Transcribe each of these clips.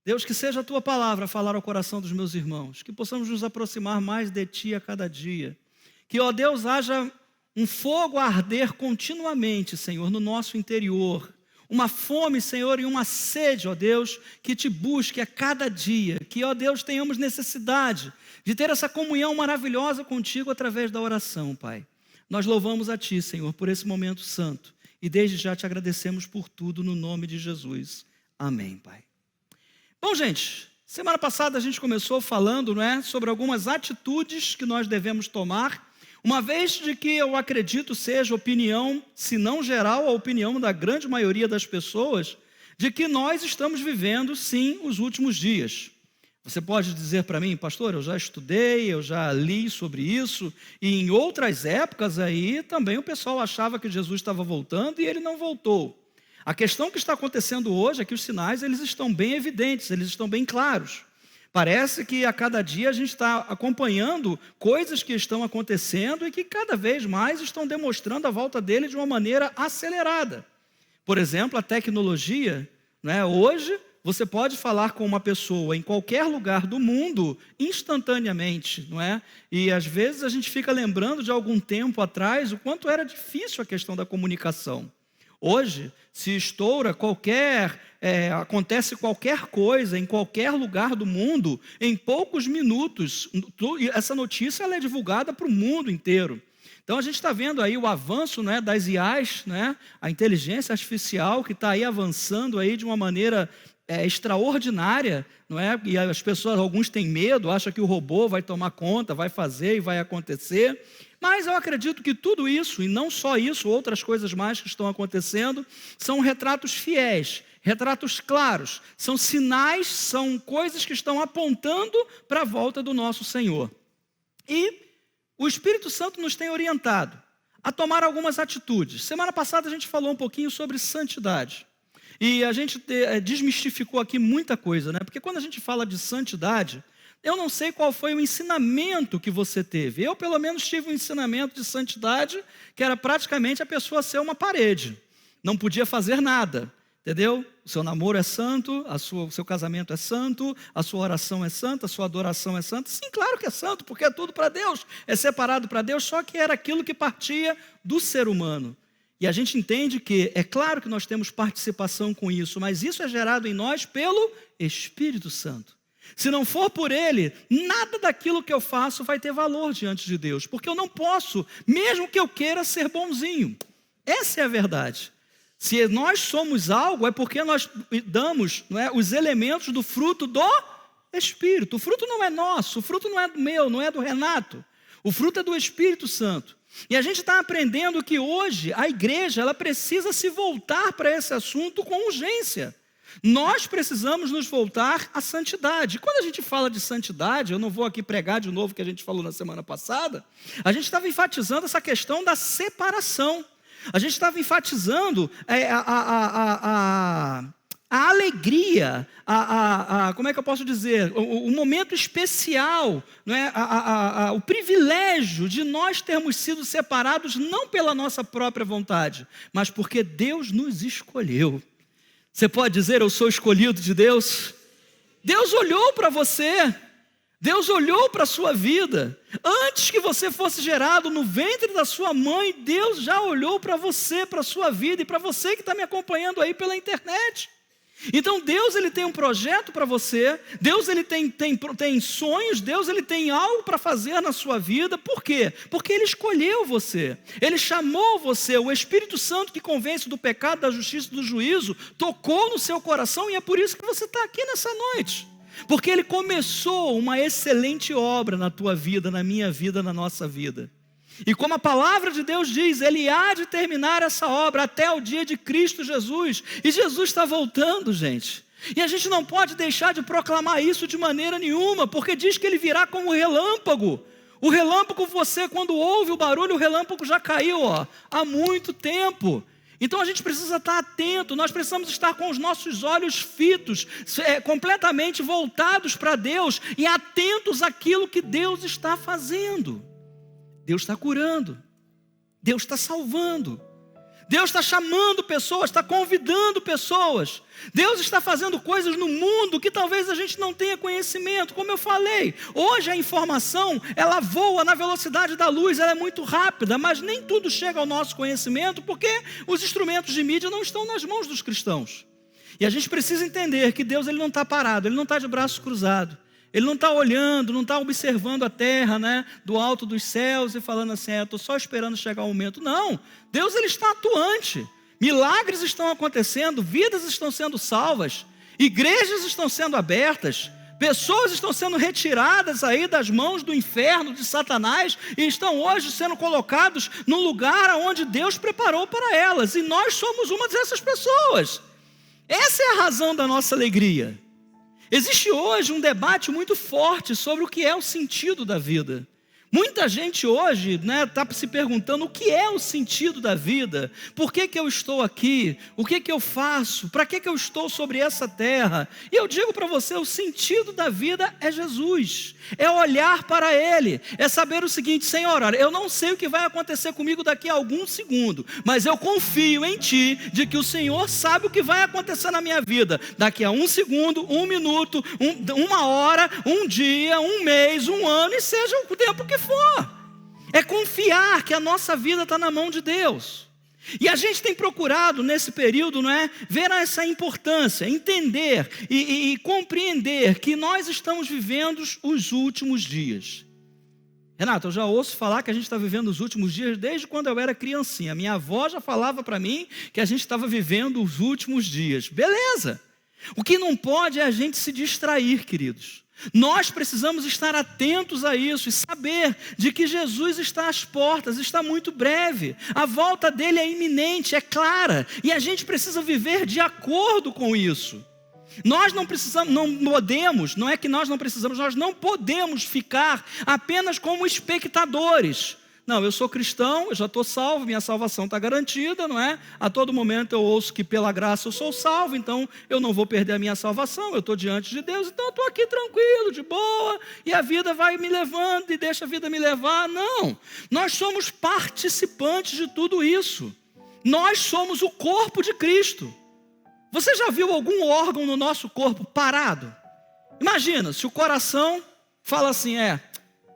Deus, que seja a Tua palavra falar ao coração dos meus irmãos, que possamos nos aproximar mais de Ti a cada dia. Que, ó Deus, haja um fogo a arder continuamente, Senhor, no nosso interior. Uma fome, Senhor, e uma sede, ó Deus, que Te busque a cada dia. Que, ó Deus, tenhamos necessidade de ter essa comunhão maravilhosa contigo através da oração, Pai. Nós louvamos a Ti, Senhor, por esse momento santo. E desde já Te agradecemos por tudo, no nome de Jesus. Amém, Pai. Bom, gente, semana passada a gente começou falando, sobre algumas atitudes que nós devemos tomar, uma vez de que eu acredito seja opinião, se não geral, a opinião da grande maioria das pessoas, de que nós estamos vivendo, sim, os últimos dias. Você pode dizer para mim, pastor, eu já estudei, eu já li sobre isso, e em outras épocas aí também o pessoal achava que Jesus estava voltando e ele não voltou. A questão que está acontecendo hoje é que os sinais eles estão bem evidentes, eles estão bem claros. Parece que a cada dia a gente está acompanhando coisas que estão acontecendo e que cada vez mais estão demonstrando a volta dele de uma maneira acelerada. Por exemplo, a tecnologia, hoje você pode falar com uma pessoa em qualquer lugar do mundo instantaneamente, E às vezes a gente fica lembrando de algum tempo atrás o quanto era difícil a questão da comunicação. Hoje, se estoura acontece qualquer coisa em qualquer lugar do mundo, em poucos minutos, essa notícia ela é divulgada para o mundo inteiro. Então a gente está vendo aí o avanço das IAs, a inteligência artificial que está aí avançando aí de uma maneira extraordinária, E as pessoas, alguns têm medo, acham que o robô vai tomar conta, vai fazer e vai acontecer. Mas eu acredito que tudo isso, e não só isso, outras coisas mais que estão acontecendo, são retratos fiéis, retratos claros, são sinais, são coisas que estão apontando para a volta do nosso Senhor. E o Espírito Santo nos tem orientado a tomar algumas atitudes. Semana passada a gente falou um pouquinho sobre santidade. E a gente desmistificou aqui muita coisa, Porque quando a gente fala de santidade, eu não sei qual foi o ensinamento que você teve. Eu, pelo menos, tive um ensinamento de santidade que era praticamente a pessoa ser uma parede. Não podia fazer nada, entendeu? O seu namoro é santo, o seu casamento é santo, a sua oração é santa, a sua adoração é santa. Sim, claro que é santo, porque é tudo para Deus, é separado para Deus, só que era aquilo que partia do ser humano. E a gente entende que, é claro que nós temos participação com isso, mas isso é gerado em nós pelo Espírito Santo. Se não for por Ele, nada daquilo que eu faço vai ter valor diante de Deus, porque eu não posso, mesmo que eu queira ser bonzinho. Essa é a verdade. Se nós somos algo, é porque nós damos os elementos do fruto do Espírito. O fruto não é nosso, o fruto não é do meu, não é do Renato. O fruto é do Espírito Santo. E a gente está aprendendo que hoje a igreja ela precisa se voltar para esse assunto com urgência. Nós precisamos nos voltar à santidade. Quando a gente fala de santidade, eu não vou aqui pregar de novo o que a gente falou na semana passada, a gente estava enfatizando essa questão da separação. A gente estava enfatizando a alegria, como é que eu posso dizer, o momento especial, o privilégio de nós termos sido separados não pela nossa própria vontade, mas porque Deus nos escolheu. Você pode dizer, eu sou escolhido de Deus? Deus olhou para você, Deus olhou para a sua vida. Antes que você fosse gerado no ventre da sua mãe, Deus já olhou para você, para a sua vida e para você que está me acompanhando aí pela internet. Então Deus ele tem um projeto para você, Deus ele tem sonhos, Deus ele tem algo para fazer na sua vida. Por quê? Porque Ele escolheu você, Ele chamou você, o Espírito Santo que convence do pecado, da justiça e do juízo, tocou no seu coração e é por isso que você está aqui nessa noite. Porque Ele começou uma excelente obra na tua vida, na minha vida, na nossa vida. E como a palavra de Deus diz, Ele há de terminar essa obra até o dia de Cristo Jesus. E Jesus está voltando, gente. E a gente não pode deixar de proclamar isso de maneira nenhuma, porque diz que Ele virá como relâmpago. O relâmpago, você quando ouve o barulho, o relâmpago já caiu há muito tempo. Então a gente precisa estar atento, nós precisamos estar com os nossos olhos fitos, completamente voltados para Deus e atentos àquilo que Deus está fazendo. Deus está curando, Deus está salvando, Deus está chamando pessoas, está convidando pessoas. Deus está fazendo coisas no mundo que talvez a gente não tenha conhecimento. Como eu falei, hoje a informação, ela voa na velocidade da luz, ela é muito rápida, mas nem tudo chega ao nosso conhecimento, porque os instrumentos de mídia não estão nas mãos dos cristãos. E a gente precisa entender que Deus, ele não está parado, ele não está de braços cruzados. Ele não está olhando, não está observando a terra, né, do alto dos céus e falando assim, estou só esperando chegar o momento. Não, Deus, ele está atuante. Milagres estão acontecendo, vidas estão sendo salvas, igrejas estão sendo abertas, pessoas estão sendo retiradas aí das mãos do inferno, de Satanás, e estão hoje sendo colocados no lugar onde Deus preparou para elas. E nós somos uma dessas pessoas. Essa é a razão da nossa alegria. Existe hoje um debate muito forte sobre o que é o sentido da vida. Muita gente hoje está se perguntando o que é o sentido da vida, por que eu estou aqui, o que eu faço, para que eu estou sobre essa terra. E eu digo para você, o sentido da vida é Jesus, é olhar para Ele, é saber o seguinte, Senhor, olha, eu não sei o que vai acontecer comigo daqui a algum segundo, mas eu confio em Ti, de que o Senhor sabe o que vai acontecer na minha vida, daqui a um segundo, um minuto, uma hora, um dia, um mês, um ano, e seja o tempo que for. É confiar que a nossa vida está na mão de Deus. E a gente tem procurado nesse período, ver essa importância, entender e compreender que nós estamos vivendo os últimos dias. Renato, eu já ouço falar que a gente está vivendo os últimos dias desde quando eu era criancinha. Minha avó já falava para mim que a gente estava vivendo os últimos dias. Beleza. O que não pode é a gente se distrair, queridos. Nós precisamos estar atentos a isso e saber de que Jesus está às portas, está muito breve. A volta dele é iminente, é clara, e a gente precisa viver de acordo com isso. Nós não precisamos, nós não podemos ficar apenas como espectadores. Não, eu sou cristão, eu já estou salvo, minha salvação está garantida, não é? A todo momento eu ouço que pela graça eu sou salvo, então eu não vou perder a minha salvação, eu estou diante de Deus, então eu estou aqui tranquilo, de boa, e a vida vai me levando e deixa a vida me levar. Não, nós somos participantes de tudo isso. Nós somos o corpo de Cristo. Você já viu algum órgão no nosso corpo parado? Imagina, se o coração fala assim,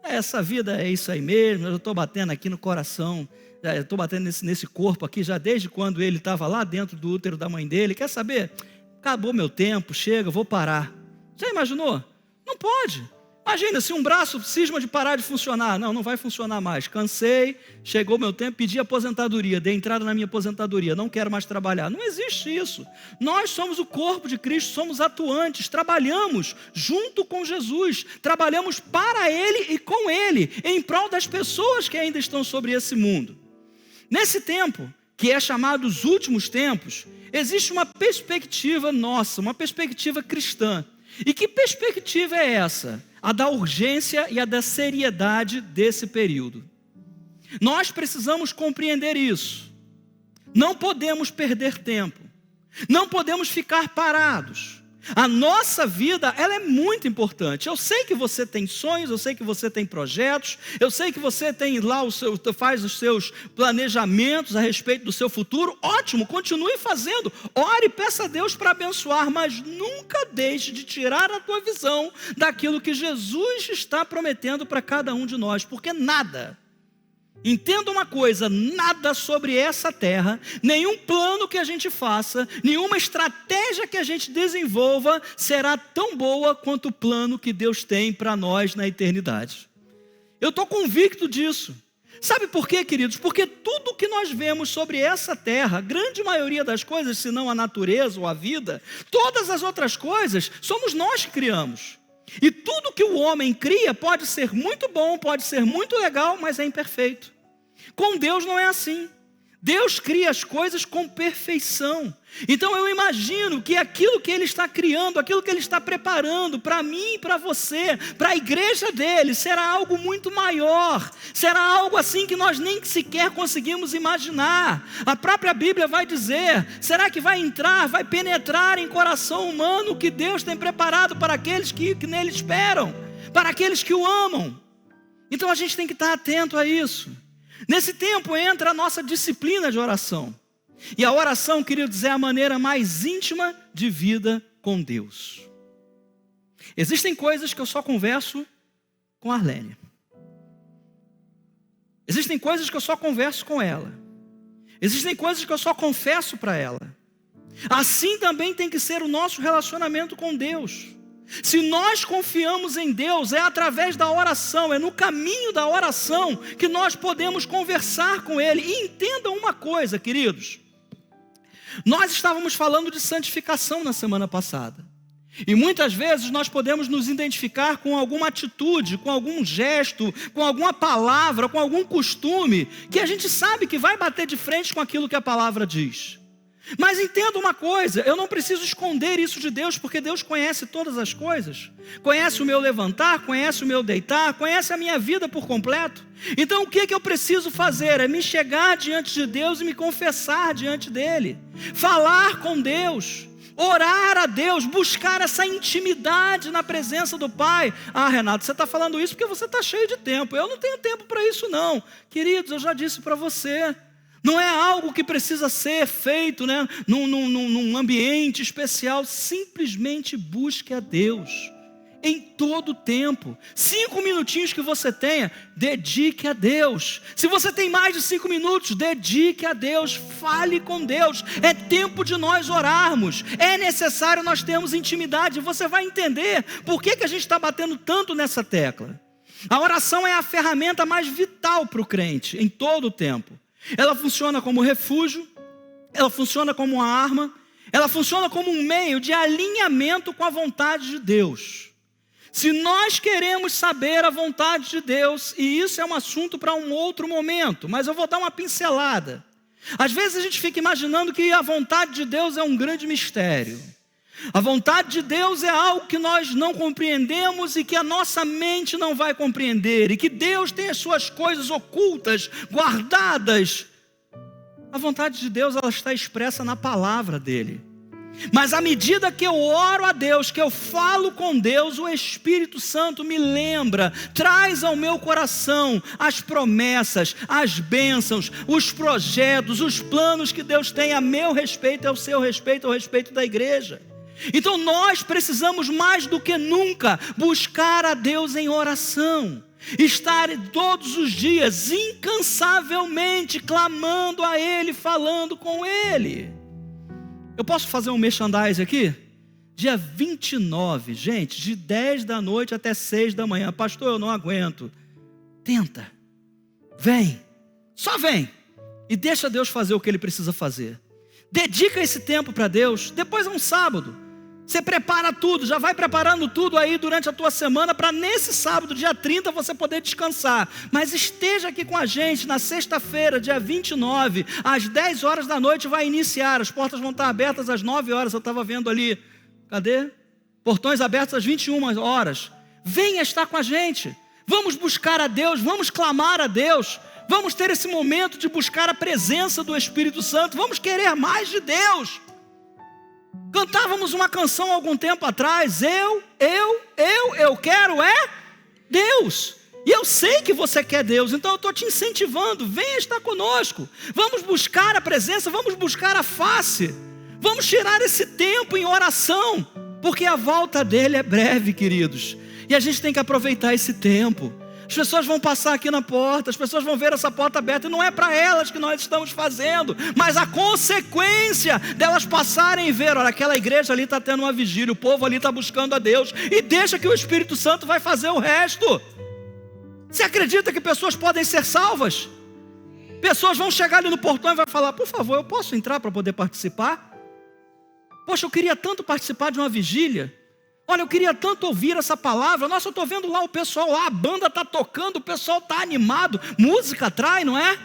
essa vida é isso aí mesmo, eu estou batendo aqui no coração, eu estou batendo nesse corpo aqui já desde quando ele estava lá dentro do útero da mãe dele. Quer saber? Acabou meu tempo, chega, eu vou parar. Já imaginou? Não pode. Imagina se um braço cisma de parar de funcionar. Não vai funcionar mais. Cansei, chegou meu tempo, pedi aposentadoria, dei entrada na minha aposentadoria, não quero mais trabalhar. Não existe isso. Nós somos o corpo de Cristo, somos atuantes, trabalhamos junto com Jesus, trabalhamos para Ele e com Ele, em prol das pessoas que ainda estão sobre esse mundo. Nesse tempo, que é chamado os últimos tempos, existe uma perspectiva nossa, uma perspectiva cristã. E que perspectiva é essa? A da urgência e a da seriedade desse período. Nós precisamos compreender isso. Não podemos perder tempo. Não podemos ficar parados. A nossa vida, ela é muito importante. Eu sei que você tem sonhos, eu sei que você tem projetos, eu sei que você tem lá faz os seus planejamentos a respeito do seu futuro. Ótimo, continue fazendo. Ore e peça a Deus para abençoar, mas nunca deixe de tirar a tua visão daquilo que Jesus está prometendo para cada um de nós, porque nada, entenda uma coisa, nada sobre essa terra, nenhum plano que a gente faça, nenhuma estratégia que a gente desenvolva será tão boa quanto o plano que Deus tem para nós na eternidade. Eu estou convicto disso. Sabe por quê, queridos? Porque tudo que nós vemos sobre essa terra, a grande maioria das coisas, se não a natureza ou a vida, todas as outras coisas, somos nós que criamos. E tudo que o homem cria pode ser muito bom, pode ser muito legal, mas é imperfeito. Com Deus não é assim. Deus cria as coisas com perfeição. Então eu imagino que aquilo que Ele está criando, aquilo que Ele está preparando para mim e para você, para a igreja dele, será algo muito maior. Será algo assim que nós nem sequer conseguimos imaginar. A própria Bíblia vai dizer, será que vai entrar, vai penetrar em coração humano o que Deus tem preparado para aqueles que nele esperam, para aqueles que o amam? Então a gente tem que estar atento a isso. Nesse tempo entra a nossa disciplina de oração. E a oração, queridos, é a maneira mais íntima de vida com Deus. Existem coisas que eu só converso com a Arlene. Existem coisas que eu só converso com ela. Existem coisas que eu só confesso para ela. Assim também tem que ser o nosso relacionamento com Deus. Se nós confiamos em Deus, é através da oração, é no caminho da oração que nós podemos conversar com Ele. E entendam uma coisa, queridos. Nós estávamos falando de santificação na semana passada. E muitas vezes nós podemos nos identificar com alguma atitude, com algum gesto, com alguma palavra, com algum costume, que a gente sabe que vai bater de frente com aquilo que a palavra diz. Mas entenda uma coisa, eu não preciso esconder isso de Deus, porque Deus conhece todas as coisas. Conhece o meu levantar, conhece o meu deitar, conhece a minha vida por completo. Então o que eu preciso fazer? É me chegar diante de Deus e me confessar diante dEle. Falar com Deus, orar a Deus, buscar essa intimidade na presença do Pai. Ah, Renato, você está falando isso porque você está cheio de tempo. Eu não tenho tempo para isso não. Queridos, eu já disse para você. Não é algo que precisa ser feito, né, num ambiente especial. Simplesmente busque a Deus em todo o tempo. 5 minutinhos que você tenha, dedique a Deus. Se você tem mais de 5 minutos, dedique a Deus, fale com Deus. É tempo de nós orarmos. É necessário nós termos intimidade. Você vai entender por que a gente está batendo tanto nessa tecla. A oração é a ferramenta mais vital para o crente em todo o tempo. Ela funciona como refúgio, ela funciona como uma arma, ela funciona como um meio de alinhamento com a vontade de Deus. Se nós queremos saber a vontade de Deus, e isso é um assunto para um outro momento, mas eu vou dar uma pincelada. Às vezes a gente fica imaginando que a vontade de Deus é um grande mistério. A vontade de Deus é algo que nós não compreendemos e que a nossa mente não vai compreender, e que Deus tem as suas coisas ocultas, guardadas. A vontade de Deus, ela está expressa na palavra dele. Mas à medida que eu oro a Deus, que eu falo com Deus, o Espírito Santo me lembra, traz ao meu coração as promessas, as bênçãos, os projetos, os planos que Deus tem a meu respeito, ao seu respeito, ao respeito da igreja. Então nós precisamos mais do que nunca buscar a Deus em oração, estar todos os dias incansavelmente clamando a Ele, falando com Ele. Eu posso fazer um merchandise aqui? Dia 29, gente, de 10 da noite até 6 da manhã. Pastor, eu não aguento. Tenta, vem, só vem e deixa Deus fazer o que Ele precisa fazer. Dedica esse tempo para Deus. Depois é um sábado. Você prepara tudo, já vai preparando tudo aí durante a tua semana para nesse sábado, dia 30, você poder descansar. Mas esteja aqui com a gente na sexta-feira, dia 29, às 10 horas da noite vai iniciar. As portas vão estar abertas às 9 horas, eu estava vendo ali. Cadê? Portões abertos às 21 horas. Venha estar com a gente. Vamos buscar a Deus, vamos clamar a Deus. Vamos ter esse momento de buscar a presença do Espírito Santo. Vamos querer mais de Deus. Cantávamos uma canção há algum tempo atrás. Eu quero é Deus. E eu sei que você quer Deus, então eu estou te incentivando. Venha estar conosco. Vamos buscar a presença, vamos buscar a face. Vamos tirar esse tempo em oração, porque a volta dele é breve, queridos. E a gente tem que aproveitar esse tempo. As pessoas vão passar aqui na porta, as pessoas vão ver essa porta aberta, e não é para elas que nós estamos fazendo, mas a consequência delas passarem e ver, olha, aquela igreja ali está tendo uma vigília, o povo ali está buscando a Deus, e deixa que o Espírito Santo vai fazer o resto. Você acredita que pessoas podem ser salvas? Pessoas vão chegar ali no portão e vai falar, por favor, eu posso entrar para poder participar? Poxa, eu queria tanto participar de uma vigília. Olha, eu queria tanto ouvir essa palavra. Nossa, eu estou vendo lá o pessoal lá, a banda está tocando, o pessoal está animado, música atrai, não é?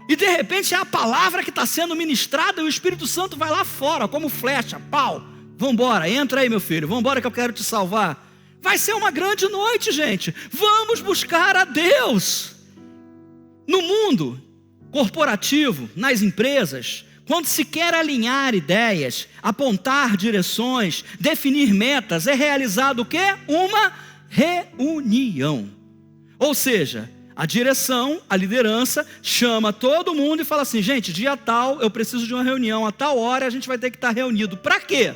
E de repente é a palavra que está sendo ministrada e o Espírito Santo vai lá fora, como flecha, pau. Vamos embora, entra aí meu filho, vamos embora que eu quero te salvar. Vai ser uma grande noite, gente. Vamos buscar a Deus. No mundo corporativo, nas empresas, quando se quer alinhar ideias, apontar direções, definir metas, é realizado o quê? Uma reunião. Ou seja, A direção, a liderança, chama todo mundo e fala assim: gente, dia tal, eu preciso de uma reunião, a tal hora a gente vai ter que estar reunido. Para quê?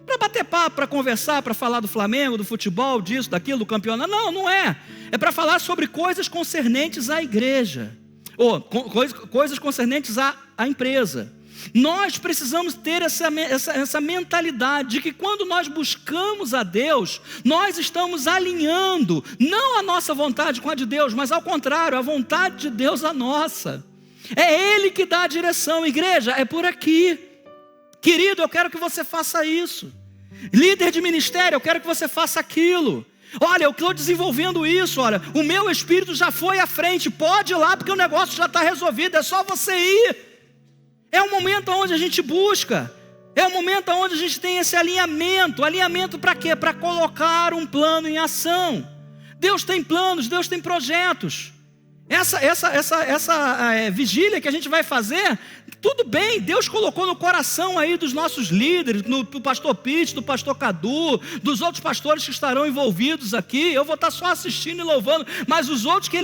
Para bater papo, para conversar, para falar do Flamengo, do futebol, disso, daquilo, do campeonato. Não, não é. É para falar sobre coisas concernentes à igreja. Ou coisas concernentes à empresa. Nós precisamos ter essa mentalidade de que quando nós buscamos a Deus, nós estamos alinhando, não a nossa vontade com a de Deus, mas ao contrário, a vontade de Deus a nossa. É Ele que dá a direção. Igreja, é por aqui. Querido, eu quero que você faça isso. Líder de ministério, eu quero que você faça aquilo. Olha, eu estou desenvolvendo isso, olha, o meu espírito já foi à frente, pode ir lá porque o negócio já está resolvido, é só você ir. É um momento onde a gente busca, é um momento onde a gente tem esse alinhamento. Alinhamento para quê? Para colocar um plano em ação. Deus tem planos, Deus tem projetos. Essa vigília que a gente vai fazer, tudo bem, Deus colocou no coração aí dos nossos líderes, do pastor Pete, do pastor Cadu, dos outros pastores que estarão envolvidos aqui. Eu vou estar só assistindo e louvando, mas os outros que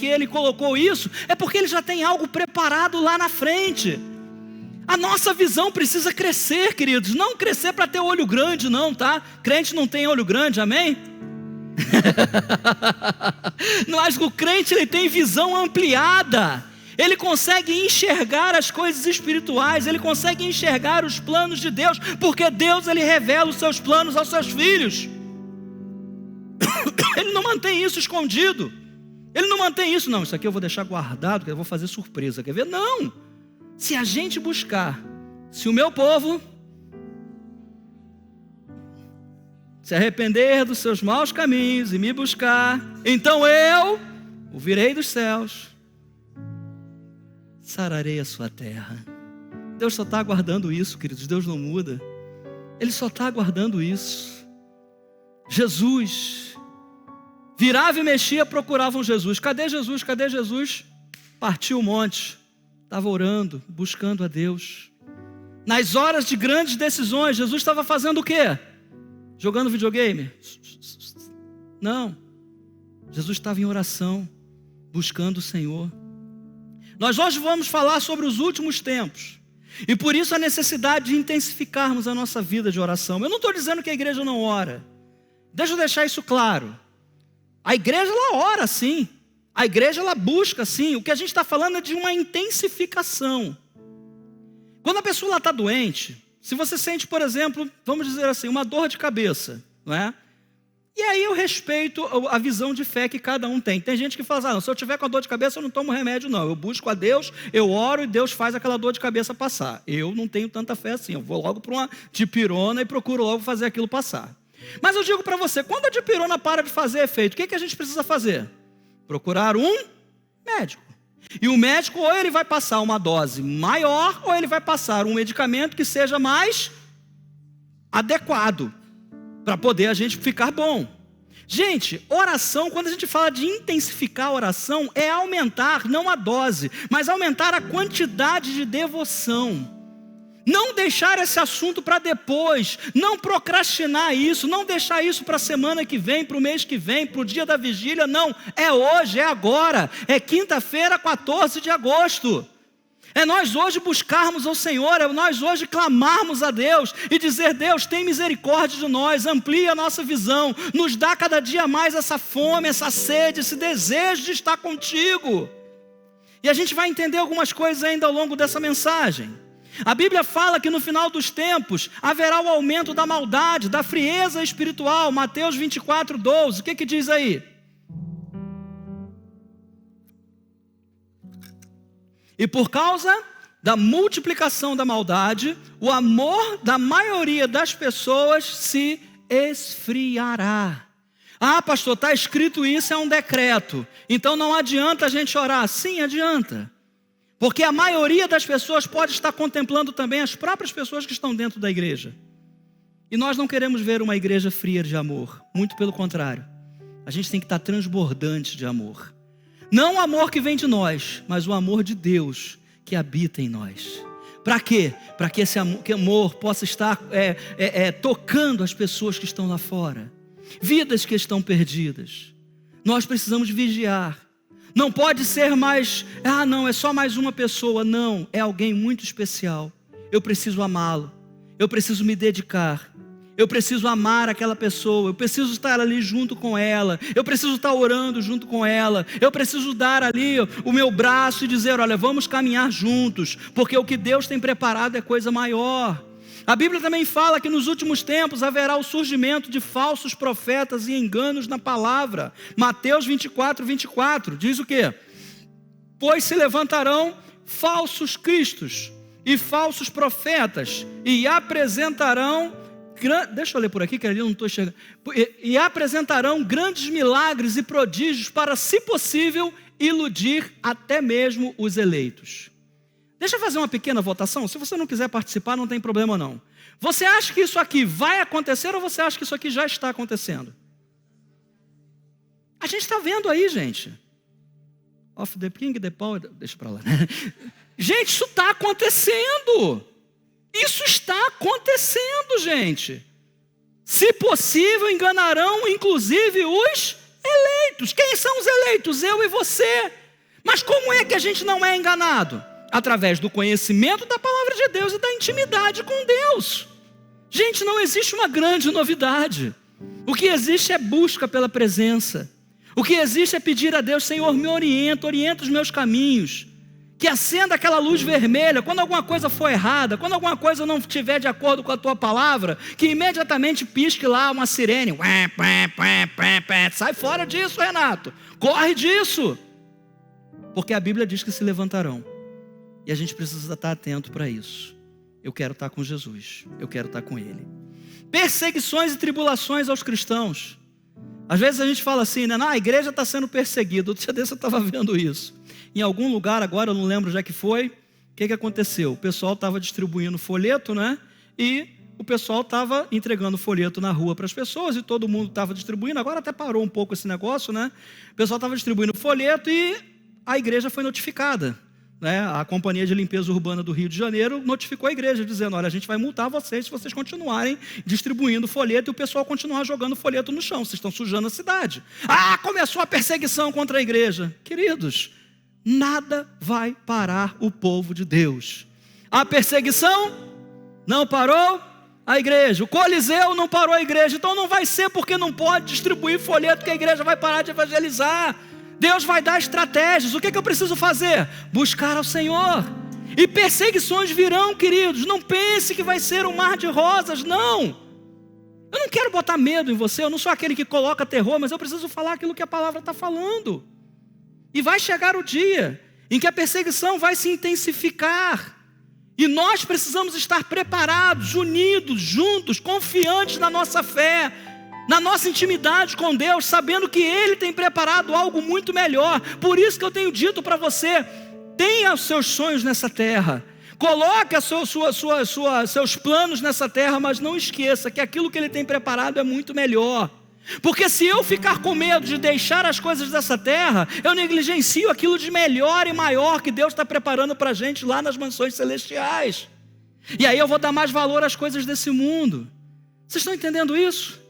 ele colocou isso, é porque ele já tem algo preparado lá na frente. A nossa visão precisa crescer, queridos, não crescer para ter olho grande não, tá? Crente não tem olho grande, amém? Mas o crente, ele tem visão ampliada. Ele consegue enxergar as coisas espirituais, ele consegue enxergar os planos de Deus, porque Deus, ele revela os seus planos aos seus filhos. Ele não mantém isso escondido. Ele não mantém isso, não, isso aqui eu vou deixar guardado, que eu vou fazer surpresa, quer ver? Não. Se a gente buscar, se o meu povo se arrepender dos seus maus caminhos e me buscar, então eu o virei dos céus, sararei a sua terra. Deus só está aguardando isso, queridos. Deus não muda. Ele só está aguardando isso. Jesus virava e mexia, procuravam Jesus. Cadê Jesus? Cadê Jesus? Partiu o monte, estava orando, buscando a Deus. Nas horas de grandes decisões, Jesus estava fazendo o quê? Jogando videogame? Não. Jesus estava em oração, buscando o Senhor. Nós hoje vamos falar sobre os últimos tempos. E por isso a necessidade de intensificarmos a nossa vida de oração. Eu não estou dizendo que a igreja não ora. Deixa eu deixar isso claro. A igreja, ela ora sim. A igreja, ela busca sim. O que a gente está falando é de uma intensificação. Quando a pessoa está doente, se você sente, por exemplo, vamos dizer assim, uma dor de cabeça, não é? E aí eu respeito a visão de fé que cada um tem. Tem gente que fala, não, se eu tiver com a dor de cabeça eu não tomo remédio não. Eu busco a Deus, eu oro e Deus faz aquela dor de cabeça passar. Eu não tenho tanta fé assim, eu vou logo para uma dipirona e procuro logo fazer aquilo passar. Mas eu digo para você, quando a dipirona para de fazer efeito, o que a gente precisa fazer? Procurar um médico. E o médico, ou ele vai passar uma dose maior, ou ele vai passar um medicamento que seja mais adequado, para poder a gente ficar bom. Gente, oração, quando a gente fala de intensificar a oração, é aumentar, não a dose, mas aumentar a quantidade de devoção. Não deixar esse assunto para depois, não procrastinar isso, não deixar isso para a semana que vem, para o mês que vem, para o dia da vigília, não. É hoje, é agora, é quinta-feira, 14 de agosto. É nós hoje buscarmos ao Senhor, é nós hoje clamarmos a Deus e dizer, Deus, tem misericórdia de nós, amplia a nossa visão, nos dá cada dia mais essa fome, essa sede, esse desejo de estar contigo. E a gente vai entender algumas coisas ainda ao longo dessa mensagem. A Bíblia fala que no final dos tempos haverá o aumento da maldade, da frieza espiritual. Mateus 24:12, o que diz aí? E por causa da multiplicação da maldade, o amor da maioria das pessoas se esfriará. Ah, pastor, está escrito isso, é um decreto. Então não adianta a gente orar. Sim, adianta. Porque a maioria das pessoas pode estar contemplando também as próprias pessoas que estão dentro da igreja. E nós não queremos ver uma igreja fria de amor. Muito pelo contrário. A gente tem que estar transbordante de amor. Não o amor que vem de nós, mas o amor de Deus que habita em nós. Para quê? Para que esse amor possa estar tocando as pessoas que estão lá fora. Vidas que estão perdidas. Nós precisamos vigiar. Não pode ser mais, não, é só mais uma pessoa. Não, é alguém muito especial. Eu preciso amá-lo, eu preciso me dedicar, eu preciso amar aquela pessoa, eu preciso estar ali junto com ela, eu preciso estar orando junto com ela, eu preciso dar ali o meu braço e dizer, olha, vamos caminhar juntos, porque o que Deus tem preparado é coisa maior. A Bíblia também fala que nos últimos tempos haverá o surgimento de falsos profetas e enganos na palavra. Mateus 24, 24, diz o quê? Pois se levantarão falsos cristos e falsos profetas e apresentarão, deixa eu ler por aqui que ali eu não estou enxergando, e apresentarão grandes milagres e prodígios para, se possível, iludir até mesmo os eleitos. Deixa eu fazer uma pequena votação. Se você não quiser participar, não tem problema não. Você acha que isso aqui vai acontecer ou você acha que isso aqui já está acontecendo? A gente está vendo aí, gente. Of the king, the power... Deixa para lá. Gente, isso está acontecendo. Isso está acontecendo, gente. Se possível, enganarão inclusive os eleitos. Quem são os eleitos? Eu e você. Mas como é que a gente não é enganado? Através do conhecimento da palavra de Deus e da intimidade com Deus. Gente, não existe uma grande novidade. O que existe é busca pela presença. O que existe é pedir a Deus, Senhor, me orienta os meus caminhos. Que acenda aquela luz vermelha, quando alguma coisa for errada, quando alguma coisa não estiver de acordo com a tua palavra, que imediatamente pisque lá uma sirene. Sai fora disso, Renato. Corre disso. Porque a Bíblia diz que se levantarão. E a gente precisa estar atento para isso. Eu quero estar com Jesus. Eu quero estar com Ele. Perseguições e tribulações aos cristãos. Às vezes a gente fala assim, né? A igreja está sendo perseguida. Outro dia desse eu estava vendo isso. Em algum lugar, agora eu não lembro já que foi. O que aconteceu? O pessoal estava distribuindo folheto, né? E o pessoal estava entregando folheto na rua para as pessoas. E todo mundo estava distribuindo. Agora até parou um pouco esse negócio, né? O pessoal estava distribuindo folheto e a igreja foi notificada. A Companhia de Limpeza Urbana do Rio de Janeiro notificou a igreja, dizendo, olha, a gente vai multar vocês se vocês continuarem distribuindo folheto e o pessoal continuar jogando folheto no chão, vocês estão sujando a cidade. Começou a perseguição contra a igreja. Queridos, nada vai parar o povo de Deus. A perseguição não parou a igreja, o Coliseu não parou a igreja, então não vai ser porque não pode distribuir folheto que a igreja vai parar de evangelizar. Deus vai dar estratégias. O que eu preciso fazer? Buscar ao Senhor. E perseguições virão, queridos. Não pense que vai ser um mar de rosas, não. Eu não quero botar medo em você. Eu não sou aquele que coloca terror, mas eu preciso falar aquilo que a palavra está falando. E vai chegar o dia em que a perseguição vai se intensificar. E nós precisamos estar preparados, unidos, juntos, confiantes na nossa fé, na nossa intimidade com Deus, sabendo que Ele tem preparado algo muito melhor. Por isso que eu tenho dito para você, tenha os seus sonhos nessa terra, coloque seus planos nessa terra, mas não esqueça que aquilo que Ele tem preparado é muito melhor. Porque se eu ficar com medo de deixar as coisas dessa terra, eu negligencio aquilo de melhor e maior que Deus está preparando para a gente lá nas mansões celestiais. E aí eu vou dar mais valor às coisas desse mundo. Vocês estão entendendo isso?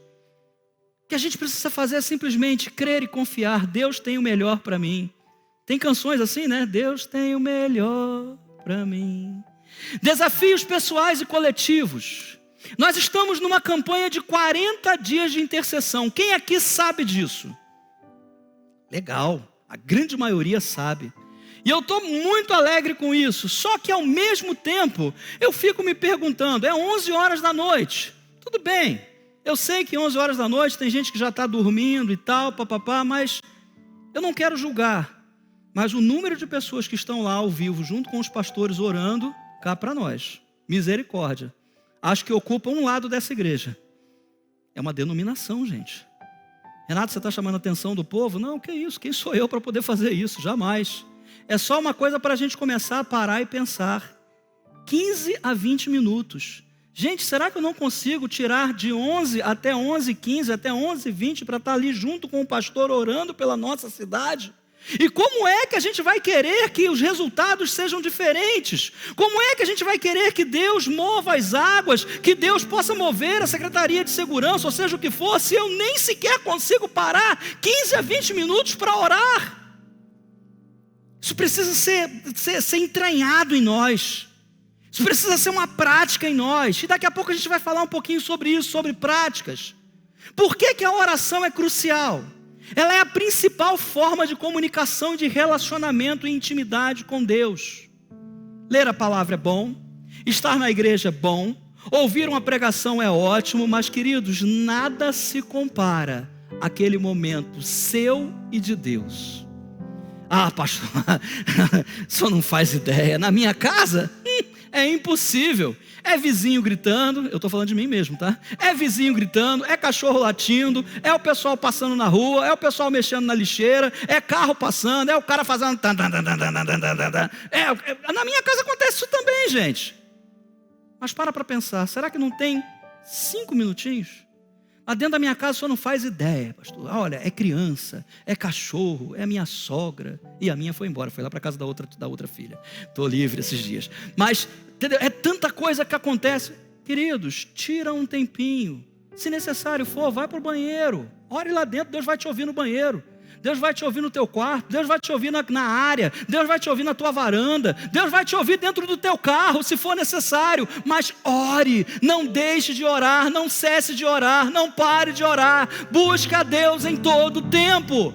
O que a gente precisa fazer é simplesmente crer e confiar. Deus tem o melhor para mim. Tem canções assim, né? Deus tem o melhor para mim. Desafios pessoais e coletivos. Nós estamos numa campanha de 40 dias de intercessão. Quem aqui sabe disso? Legal, a grande maioria sabe. E eu estou muito alegre com isso. Só que ao mesmo tempo, eu fico me perguntando, é 11 horas da noite. Tudo bem. Eu sei que 11 horas da noite tem gente que já está dormindo e tal, papapá, mas eu não quero julgar. Mas o número de pessoas que estão lá ao vivo, junto com os pastores orando, cá para nós. Misericórdia. Acho que ocupa um lado dessa igreja. É uma denominação, gente. Renato, você está chamando a atenção do povo? Não, que isso? Quem sou eu para poder fazer isso? Jamais. É só uma coisa para a gente começar a parar e pensar. 15 a 20 minutos. Gente, será que eu não consigo tirar de 11 até 11h15, até 11h20 para estar ali junto com o pastor orando pela nossa cidade? E como é que a gente vai querer que os resultados sejam diferentes? Como é que a gente vai querer que Deus mova as águas, que Deus possa mover a Secretaria de Segurança, ou seja o que for, se eu nem sequer consigo parar 15 a 20 minutos para orar? Isso precisa ser entranhado em nós. Isso precisa ser uma prática em nós. E daqui a pouco a gente vai falar um pouquinho sobre isso, sobre práticas. Por que a oração é crucial? Ela é a principal forma de comunicação, de relacionamento e intimidade com Deus. Ler a palavra é bom, estar na igreja é bom, ouvir uma pregação é ótimo, mas, queridos, nada se compara àquele momento seu e de Deus. Ah, pastor, o senhor não faz ideia. Na minha casa, é impossível. É vizinho gritando, eu estou falando de mim mesmo, tá? É vizinho gritando, é cachorro latindo, é o pessoal passando na rua, é o pessoal mexendo na lixeira, é carro passando, é o cara fazendo... Na minha casa acontece isso também, gente. Mas para pensar, será que não tem 5 minutinhos? Lá dentro da minha casa o senhor não faz ideia, pastor. Olha, é criança, é cachorro, é minha sogra. E a minha foi embora, foi lá para a casa da outra filha. Estou livre esses dias. Mas entendeu? É tanta coisa que acontece. Queridos, tira um tempinho. Se necessário for, vai para o banheiro. Ore lá dentro, Deus vai te ouvir no banheiro. Deus vai te ouvir no teu quarto, Deus vai te ouvir na área, Deus vai te ouvir na tua varanda, Deus vai te ouvir dentro do teu carro, se for necessário. Mas ore, não deixe de orar, não cesse de orar, não pare de orar. Busque a Deus em todo o tempo.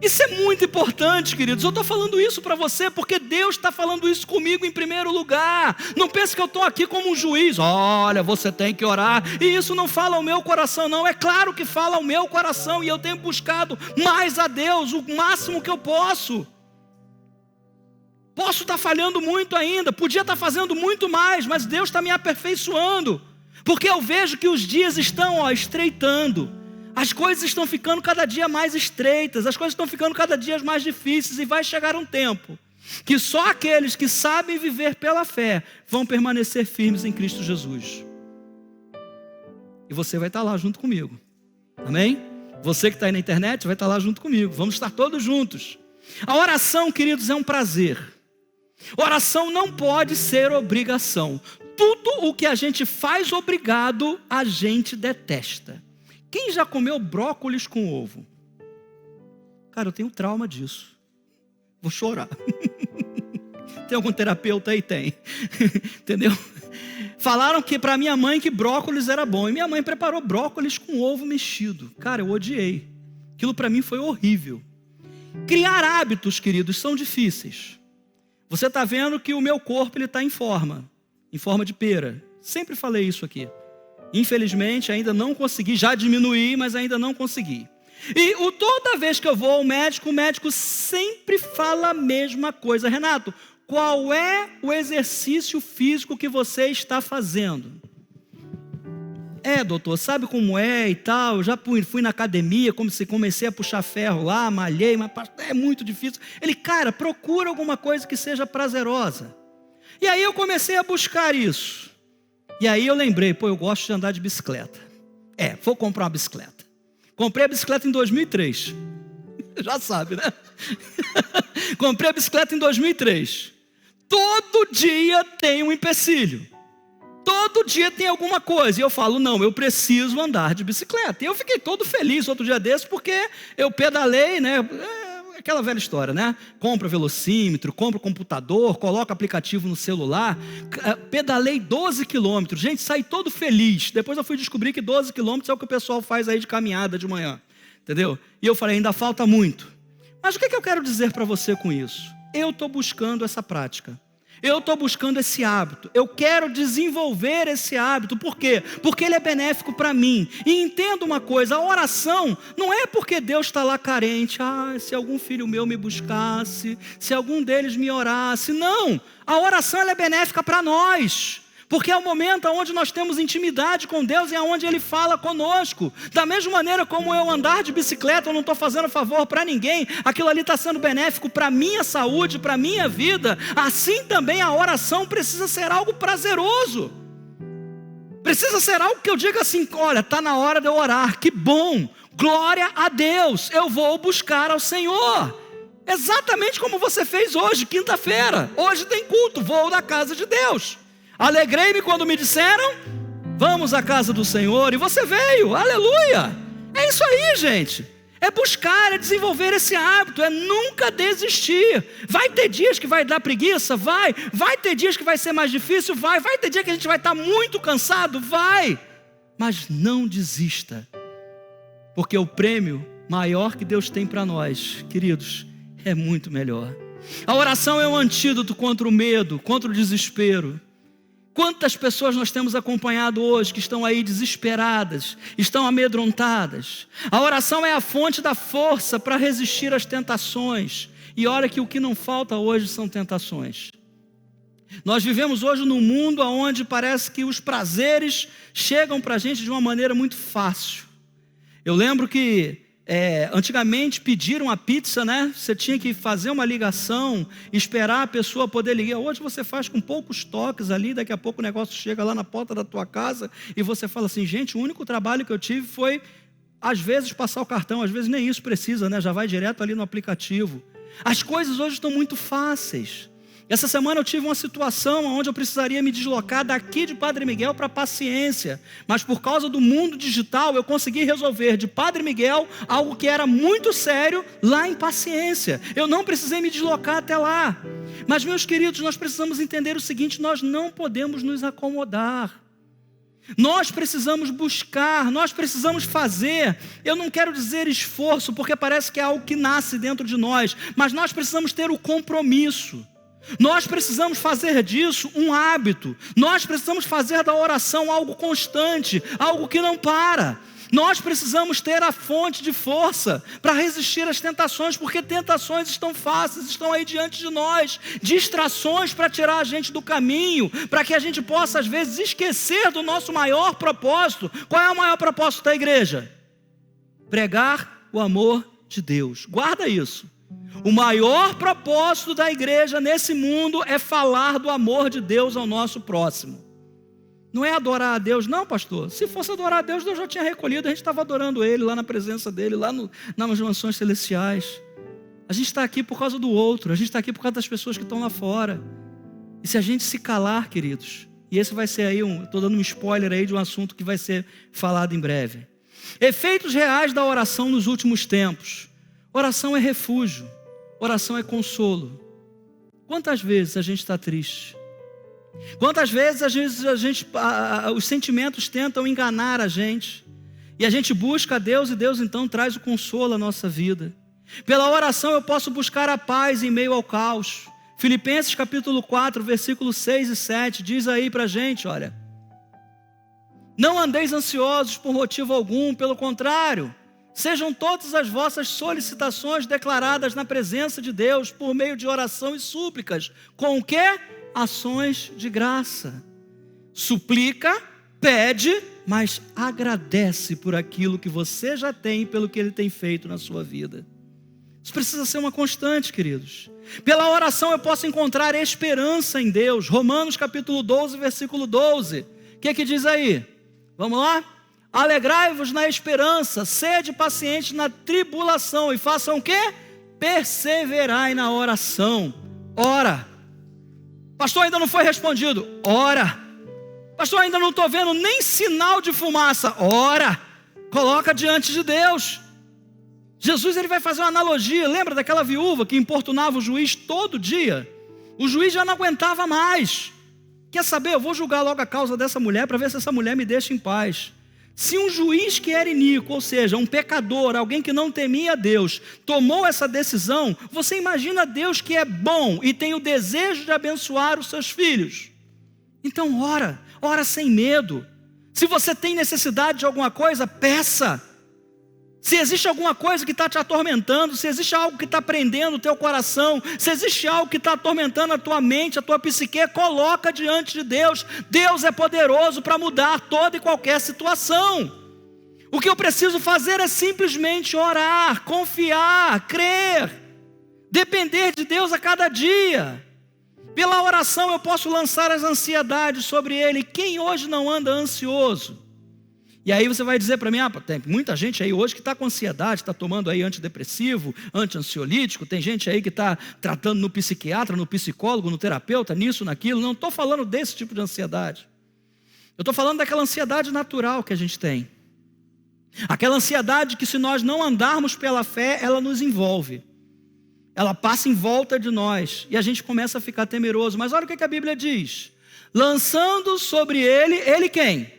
Isso é muito importante, queridos. Eu estou falando isso para você porque Deus está falando isso comigo em primeiro lugar. Não pense que eu estou aqui como um juiz. Olha, você tem que orar. E isso não fala ao meu coração, não. É claro que fala ao meu coração. E eu tenho buscado mais a Deus, o máximo que eu posso. Posso estar falhando muito ainda. Podia estar fazendo muito mais. Mas Deus está me aperfeiçoando. Porque eu vejo que os dias estão estreitando. As coisas estão ficando cada dia mais estreitas, as coisas estão ficando cada dia mais difíceis, e vai chegar um tempo que só aqueles que sabem viver pela fé vão permanecer firmes em Cristo Jesus. E você vai estar lá junto comigo, amém? Você que está aí na internet vai estar lá junto comigo, vamos estar todos juntos. A oração, queridos, é um prazer. Oração não pode ser obrigação. Tudo o que a gente faz obrigado, a gente detesta. Quem já comeu brócolis com ovo? Cara, eu tenho trauma disso. Vou chorar. Tem algum terapeuta aí? Tem. Entendeu? Falaram que para minha mãe que brócolis era bom. E minha mãe preparou brócolis com ovo mexido. Cara, eu odiei. Aquilo para mim foi horrível. Criar hábitos, queridos, são difíceis. Você está vendo que o meu corpo está em forma de pera. Sempre falei isso aqui. Infelizmente ainda não consegui, já diminuí, mas ainda não consegui. E toda vez que eu vou ao médico, o médico sempre fala a mesma coisa. Renato, qual é o exercício físico que você está fazendo? Doutor, sabe como é e tal, eu já fui na academia, comecei a puxar ferro lá, malhei, mas é muito difícil. Ele, cara, procura alguma coisa que seja prazerosa. E aí eu comecei a buscar isso. E aí eu lembrei, eu gosto de andar de bicicleta. Vou comprar uma bicicleta. Comprei a bicicleta em 2003. Já sabe, né? Comprei a bicicleta em 2003. Todo dia tem um empecilho. Todo dia tem alguma coisa. E eu falo, não, eu preciso andar de bicicleta. E eu fiquei todo feliz outro dia desse, porque eu pedalei, né? Aquela velha história, né? Compra velocímetro, compra computador, coloca aplicativo no celular. Pedalei 12 quilômetros. Gente, saí todo feliz. Depois eu fui descobrir que 12 quilômetros é o que o pessoal faz aí de caminhada de manhã. Entendeu? E eu falei, ainda falta muito. Mas o que eu quero dizer para você com isso? Eu estou buscando essa prática. Eu estou buscando esse hábito. Eu quero desenvolver esse hábito. Por quê? Porque ele é benéfico para mim. E entenda uma coisa, a oração não é porque Deus está lá carente. Se algum filho meu me buscasse, se algum deles me orasse. Não, a oração ela é benéfica para nós. Porque é o momento onde nós temos intimidade com Deus e é onde Ele fala conosco. Da mesma maneira como eu andar de bicicleta, eu não estou fazendo favor para ninguém. Aquilo ali está sendo benéfico para a minha saúde, para a minha vida. Assim também a oração precisa ser algo prazeroso. Precisa ser algo que eu diga assim, olha, está na hora de eu orar. Que bom, glória a Deus, eu vou buscar ao Senhor. Exatamente como você fez hoje, quinta-feira. Hoje tem culto, vou na casa de Deus. Alegrei-me quando me disseram, vamos à casa do Senhor, e você veio, aleluia. É isso aí, gente. É buscar, é desenvolver esse hábito, é nunca desistir. Vai ter dias que vai dar preguiça? Vai ter dias que vai ser mais difícil? Vai ter dia que a gente vai estar muito cansado? Vai. Mas não desista, porque o prêmio maior que Deus tem para nós, queridos, é muito melhor. A oração é um antídoto contra o medo, contra o desespero. Quantas pessoas nós temos acompanhado hoje que estão aí desesperadas, estão amedrontadas? A oração é a fonte da força para resistir às tentações. E olha que o que não falta hoje são tentações. Nós vivemos hoje num mundo onde parece que os prazeres chegam para a gente de uma maneira muito fácil. Eu lembro que antigamente pediram a pizza, né? Você tinha que fazer uma ligação, esperar a pessoa poder ligar. Hoje você faz com poucos toques ali, daqui a pouco o negócio chega lá na porta da tua casa e você fala assim, gente, o único trabalho que eu tive foi, às vezes, passar o cartão, às vezes nem isso precisa, né? Já vai direto ali no aplicativo. As coisas hoje estão muito fáceis. Essa semana eu tive uma situação onde eu precisaria me deslocar daqui de Padre Miguel para Paciência, mas por causa do mundo digital eu consegui resolver de Padre Miguel algo que era muito sério lá em Paciência. Eu não precisei me deslocar até lá. Mas, meus queridos, nós precisamos entender o seguinte: nós não podemos nos acomodar. Nós precisamos buscar, nós precisamos fazer. Eu não quero dizer esforço, porque parece que é algo que nasce dentro de nós, mas nós precisamos ter o compromisso. Nós precisamos fazer disso um hábito. Nós precisamos fazer da oração algo constante, algo que não para. Nós precisamos ter a fonte de força para resistir às tentações, porque tentações estão fáceis, estão aí diante de nós. Distrações para tirar a gente do caminho, para que a gente possa às vezes esquecer do nosso maior propósito. Qual é o maior propósito da igreja? Pregar o amor de Deus. Guarda isso. O maior propósito da igreja nesse mundo é falar do amor de Deus ao nosso próximo. Não é adorar a Deus, não, pastor. Se fosse adorar a Deus, Deus já tinha recolhido. A gente estava adorando Ele lá na presença dEle, lá nas mansões celestiais. A gente está aqui por causa do outro. A gente está aqui por causa das pessoas que estão lá fora. E se a gente se calar, queridos, e esse vai ser aí, estou dando um spoiler aí de um assunto que vai ser falado em breve. Efeitos reais da oração nos últimos tempos. Oração é refúgio. Oração é consolo. Quantas vezes a gente está triste? Quantas vezes os sentimentos tentam enganar a gente? E a gente busca a Deus e Deus então traz o consolo à nossa vida. Pela oração eu posso buscar a paz em meio ao caos. Filipenses capítulo 4, versículos 6 e 7 diz aí para a gente, olha. Não andeis ansiosos por motivo algum, pelo contrário. Sejam todas as vossas solicitações declaradas na presença de Deus por meio de oração e súplicas. Com o quê? Ações de graça. Suplica, pede, mas agradece por aquilo que você já tem, pelo que Ele tem feito na sua vida. Isso precisa ser uma constante, queridos. Pela oração eu posso encontrar esperança em Deus. Romanos capítulo 12, versículo 12. O que diz aí? Vamos lá? Alegrai-vos na esperança, sede paciente na tribulação e façam o quê? Perseverai na oração. Ora. Pastor, ainda não foi respondido. Ora. Pastor, ainda não estou vendo nem sinal de fumaça. Ora. Coloca diante de Deus. Jesus ele vai fazer uma analogia. Lembra daquela viúva que importunava o juiz todo dia? O juiz já não aguentava mais. Quer saber? Eu vou julgar logo a causa dessa mulher para ver se essa mulher me deixa em paz. Se um juiz que era iníquo, ou seja, um pecador, alguém que não temia Deus, tomou essa decisão, você imagina Deus que é bom e tem o desejo de abençoar os seus filhos. Então ora sem medo. Se você tem necessidade de alguma coisa, peça. Se existe alguma coisa que está te atormentando, se existe algo que está prendendo o teu coração, se existe algo que está atormentando a tua mente, a tua psique, coloca diante de Deus. Deus é poderoso para mudar toda e qualquer situação. O que eu preciso fazer é simplesmente orar, confiar, crer, depender de Deus a cada dia. Pela oração eu posso lançar as ansiedades sobre Ele. Quem hoje não anda ansioso? E aí você vai dizer para mim, tem muita gente aí hoje que está com ansiedade, está tomando aí antidepressivo, anti-ansiolítico, tem gente aí que está tratando no psiquiatra, no psicólogo, no terapeuta, nisso, naquilo. Não estou falando desse tipo de ansiedade. Eu estou falando daquela ansiedade natural que a gente tem. Aquela ansiedade que, se nós não andarmos pela fé, ela nos envolve. Ela passa em volta de nós e a gente começa a ficar temeroso. Mas olha o que a Bíblia diz: lançando sobre ele quem?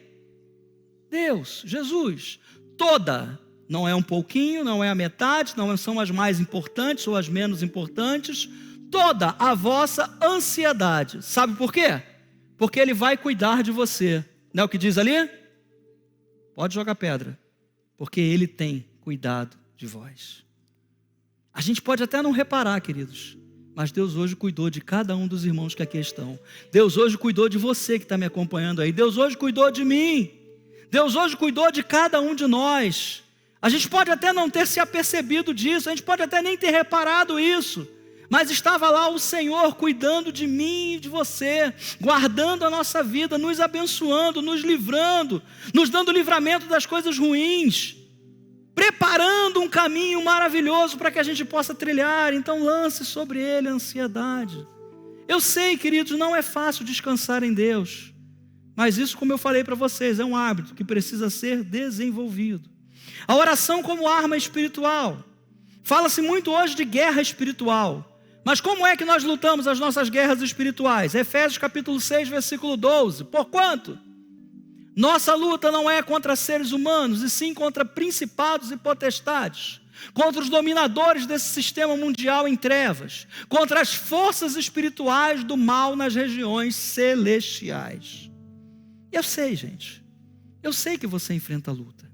Deus, Jesus. Toda, não é um pouquinho, não é a metade, não são as mais importantes ou as menos importantes, toda a vossa ansiedade. Sabe por quê? Porque Ele vai cuidar de você. Não é o que diz ali? Pode jogar pedra. Porque Ele tem cuidado de vós. A gente pode até não reparar, queridos, mas Deus hoje cuidou de cada um dos irmãos que aqui estão. Deus hoje cuidou de você que está me acompanhando aí. Deus hoje cuidou de mim. Deus hoje cuidou de cada um de nós. A gente pode até não ter se apercebido disso, a gente pode até nem ter reparado isso, mas estava lá o Senhor cuidando de mim e de você, guardando a nossa vida, nos abençoando, nos livrando, nos dando livramento das coisas ruins, preparando um caminho maravilhoso para que a gente possa trilhar. Então lance sobre Ele a ansiedade. Eu sei, queridos, não é fácil descansar em Deus, mas isso, como eu falei para vocês, é um hábito que precisa ser desenvolvido. A oração como arma espiritual. Fala-se muito hoje de guerra espiritual. Mas como é que nós lutamos as nossas guerras espirituais? Efésios capítulo 6, versículo 12. Porquanto nossa luta não é contra seres humanos, e sim contra principados e potestades, contra os dominadores desse sistema mundial em trevas, contra as forças espirituais do mal nas regiões celestiais. Eu sei, gente, eu sei que você enfrenta a luta.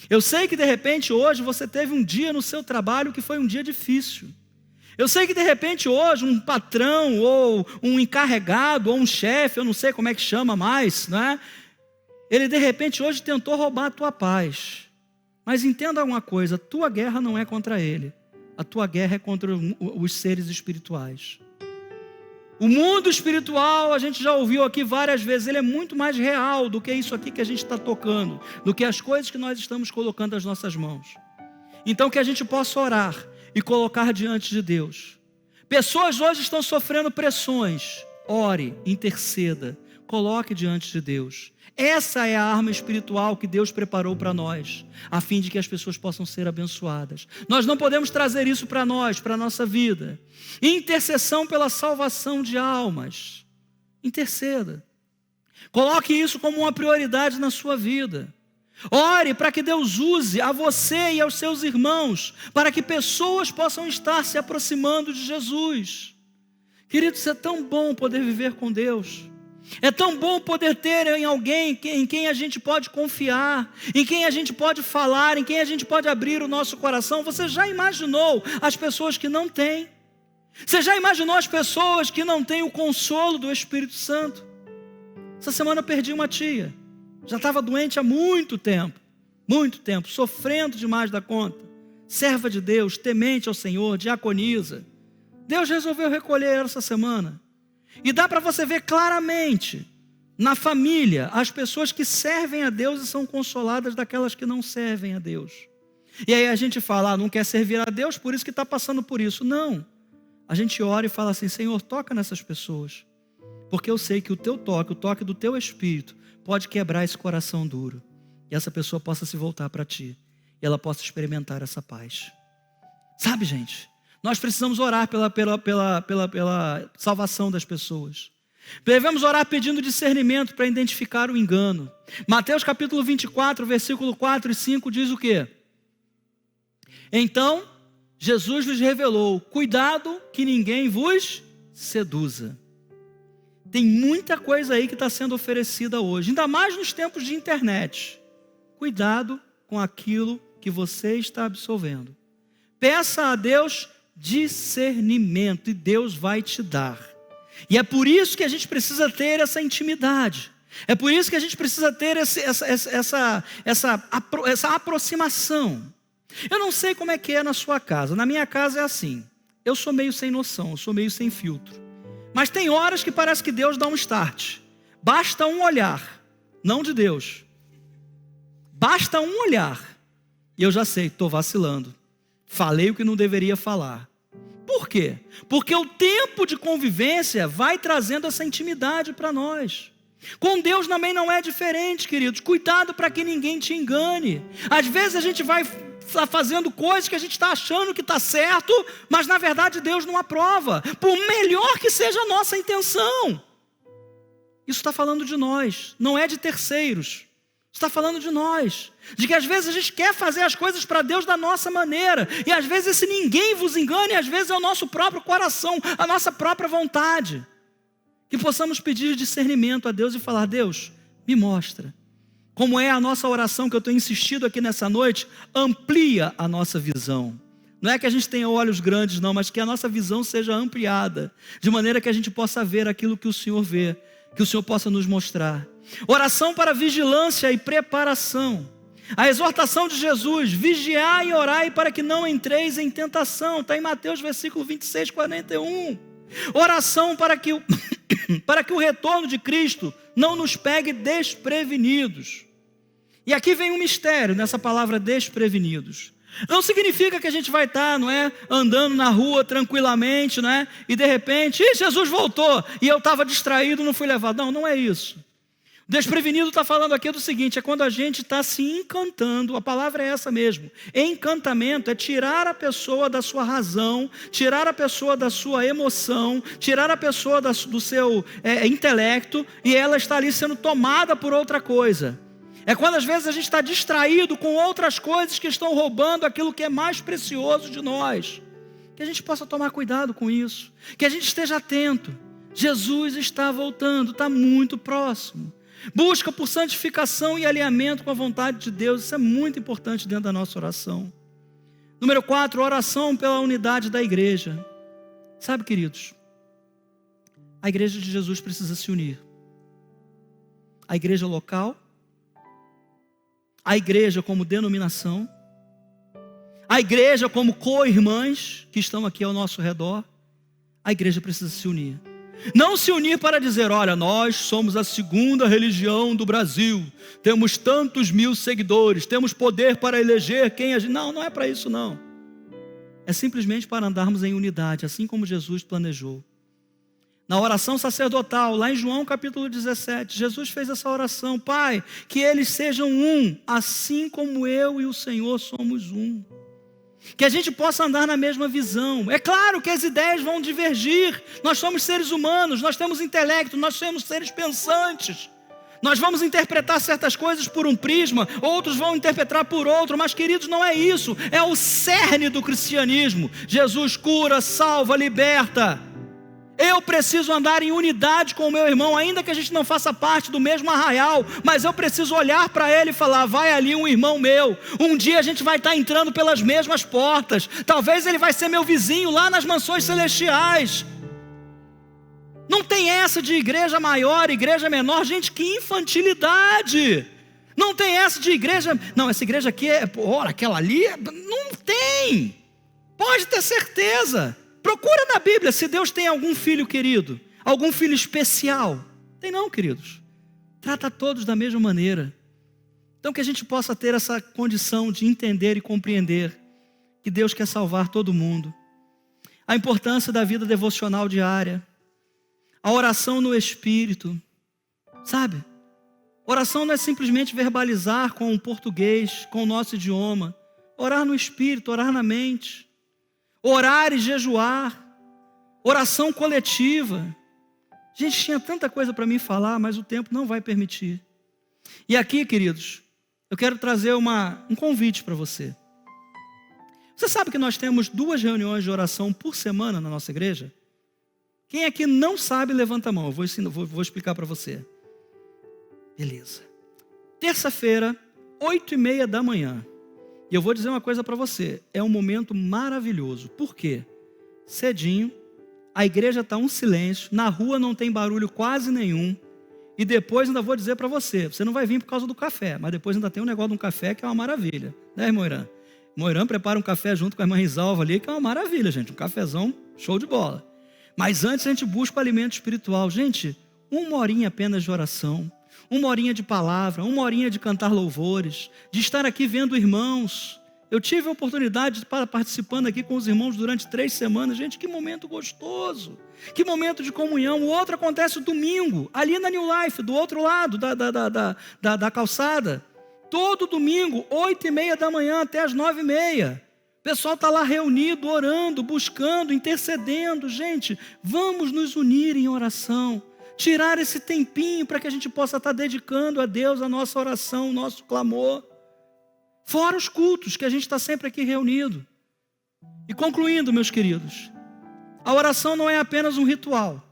Eu sei que de repente hoje você teve um dia no seu trabalho que foi um dia difícil. Eu sei que de repente hoje um patrão ou um encarregado ou um chefe, eu não sei como é que chama mais, né? Ele de repente hoje tentou roubar a tua paz. Mas entenda uma coisa, a tua guerra não é contra ele. A tua guerra é contra os seres espirituais. O mundo espiritual, a gente já ouviu aqui várias vezes, ele é muito mais real do que isso aqui que a gente está tocando, do que as coisas que nós estamos colocando nas nossas mãos. Então que a gente possa orar e colocar diante de Deus. Pessoas hoje estão sofrendo pressões. Ore, interceda, coloque diante de Deus. Essa é a arma espiritual que Deus preparou para nós, a fim de que as pessoas possam ser abençoadas. Nós não podemos trazer isso para nós, para a nossa vida. Intercessão pela salvação de almas. Interceda. Coloque isso como uma prioridade na sua vida. Ore para que Deus use a você e aos seus irmãos, para que pessoas possam estar se aproximando de Jesus. Queridos, é tão bom poder viver com Deus. É tão bom poder ter em alguém em quem a gente pode confiar, em quem a gente pode falar, em quem a gente pode abrir o nosso coração. Você já imaginou as pessoas que não têm? Você já imaginou as pessoas que não têm o consolo do Espírito Santo? Essa semana eu perdi uma tia. Já estava doente há muito tempo, sofrendo demais da conta. Serva de Deus, temente ao Senhor, diaconisa. Deus resolveu recolher ela essa semana. E dá para você ver claramente, na família, as pessoas que servem a Deus e são consoladas daquelas que não servem a Deus. E aí a gente fala, não quer servir a Deus, por isso que está passando por isso. Não, a gente ora e fala assim, Senhor, toca nessas pessoas. Porque eu sei que o teu toque, o toque do teu Espírito, pode quebrar esse coração duro. E essa pessoa possa se voltar para ti. E ela possa experimentar essa paz. Sabe, gente? Nós precisamos orar pela salvação das pessoas. Devemos orar pedindo discernimento para identificar o engano. Mateus capítulo 24, versículo 4 e 5 diz o quê? Então, Jesus lhes revelou, cuidado que ninguém vos seduza. Tem muita coisa aí que está sendo oferecida hoje, ainda mais nos tempos de internet. Cuidado com aquilo que você está absorvendo. Peça a Deus discernimento e Deus vai te dar. E é por isso que a gente precisa ter essa intimidade. É por isso que a gente precisa ter essa aproximação. Eu não sei como é que é na sua casa. Na minha casa é assim. Eu sou meio sem noção, eu sou meio sem filtro. Mas tem horas que parece que Deus dá um start. Basta um olhar, não de Deus. Basta um olhar. E eu já sei, estou vacilando. Falei o que não deveria falar. Por quê? Porque o tempo de convivência vai trazendo essa intimidade para nós. Com Deus também não é diferente, queridos. Cuidado para que ninguém te engane. Às vezes a gente vai fazendo coisas que a gente está achando que está certo, mas na verdade Deus não aprova, por melhor que seja a nossa intenção. Isso está falando de nós, não é de terceiros. Está falando de nós, de que às vezes a gente quer fazer as coisas para Deus da nossa maneira, e às vezes esse ninguém vos engane, às vezes é o nosso próprio coração, a nossa própria vontade. Que possamos pedir discernimento a Deus e falar: Deus, me mostra. Como é a nossa oração que eu tenho insistido aqui nessa noite, amplia a nossa visão. Não é que a gente tenha olhos grandes não, mas que a nossa visão seja ampliada, de maneira que a gente possa ver aquilo que o Senhor vê, que o Senhor possa nos mostrar. Oração para vigilância e preparação. A exortação de Jesus: vigiai e orai para que não entreis em tentação. Está em Mateus versículo 26, 41. Oração para que o retorno de Cristo não nos pegue desprevenidos. E aqui vem um mistério nessa palavra desprevenidos. Não significa que a gente vai estar, não é, andando na rua tranquilamente, não é, e de repente, Jesus voltou e eu estava distraído, não fui levado. Não, não é isso. Desprevenido está falando aqui do seguinte: é quando a gente está se encantando, a palavra é essa mesmo. Encantamento é tirar a pessoa da sua razão, tirar a pessoa da sua emoção, tirar a pessoa do seu intelecto, e ela está ali sendo tomada por outra coisa. É quando às vezes a gente está distraído com outras coisas que estão roubando aquilo que é mais precioso de nós. Que a gente possa tomar cuidado com isso, que a gente esteja atento. Jesus está voltando, está muito próximo. Busca por santificação e alinhamento com a vontade de Deus. Isso é muito importante dentro da nossa oração. Número 4, oração pela unidade da igreja. Sabe, queridos, a igreja de Jesus precisa se unir. A igreja local, a igreja como denominação, a igreja como co-irmãs que estão aqui ao nosso redor. A igreja precisa se unir. Não se unir para dizer: olha, nós somos a segunda religião do Brasil, temos tantos mil seguidores, temos poder para eleger quem a gente... Não, não é para isso não. É simplesmente para andarmos em unidade, assim como Jesus planejou. Na oração sacerdotal, lá em João capítulo 17, Jesus fez essa oração: Pai, que eles sejam um, assim como eu e o Senhor somos um. Que a gente possa andar na mesma visão. É claro que as ideias vão divergir. Nós somos seres humanos, nós temos intelecto, nós somos seres pensantes. Nós vamos interpretar certas coisas por um prisma, outros vão interpretar por outro, mas queridos, não é isso. É o cerne do cristianismo. Jesus cura, salva, liberta. Eu preciso andar em unidade com o meu irmão, ainda que a gente não faça parte do mesmo arraial, mas eu preciso olhar para ele e falar: vai ali um irmão meu, um dia a gente vai estar entrando pelas mesmas portas, talvez ele vai ser meu vizinho lá nas mansões celestiais. Não tem essa de igreja maior, igreja menor. Gente, que infantilidade. Não tem essa de igreja, não, essa igreja aqui é, ora, aquela ali, não tem. Pode ter certeza. Procura na Bíblia se Deus tem algum filho querido, algum filho especial. Tem não, queridos. Trata todos da mesma maneira. Então que a gente possa ter essa condição de entender e compreender que Deus quer salvar todo mundo. A importância da vida devocional diária. A oração no Espírito. Sabe? Oração não é simplesmente verbalizar com o português, com o nosso idioma. Orar no Espírito, orar na mente. Orar e jejuar, oração coletiva. Gente, tinha tanta coisa para mim falar, mas o tempo não vai permitir. E aqui, queridos, eu quero trazer um convite para você. Você sabe que nós temos 2 reuniões de oração por semana na nossa igreja? Quem aqui não sabe, levanta a mão, eu vou explicar para você. Beleza. Terça-feira, 8h30 da manhã. E eu vou dizer uma coisa para você, é um momento maravilhoso. Por quê? Cedinho, a igreja está um silêncio, na rua não tem barulho quase nenhum, e depois ainda vou dizer para você, você não vai vir por causa do café, mas depois ainda tem um negócio de um café que é uma maravilha, né, irmão Irã? Irmão Irã prepara um café junto com a irmã Risalva ali, que é uma maravilha, gente, um cafezão, show de bola. Mas antes a gente busca o alimento espiritual. Gente, 1 horinha apenas de oração, 1 horinha de palavra, 1 horinha de cantar louvores, de estar aqui vendo irmãos Eu tive a oportunidade de estar participando aqui com os irmãos durante 3 semanas. Gente, que momento gostoso. Que momento de comunhão. O outro acontece domingo, ali na New Life, do outro lado da calçada. Todo domingo, 8h30 da manhã até as 9h30. O pessoal está lá reunido, orando, buscando, intercedendo. Gente, vamos nos unir em oração. Tirar esse tempinho para que a gente possa estar dedicando a Deus a nossa oração, o nosso clamor. Fora os cultos que a gente está sempre aqui reunido. E concluindo, meus queridos, a oração não é apenas um ritual,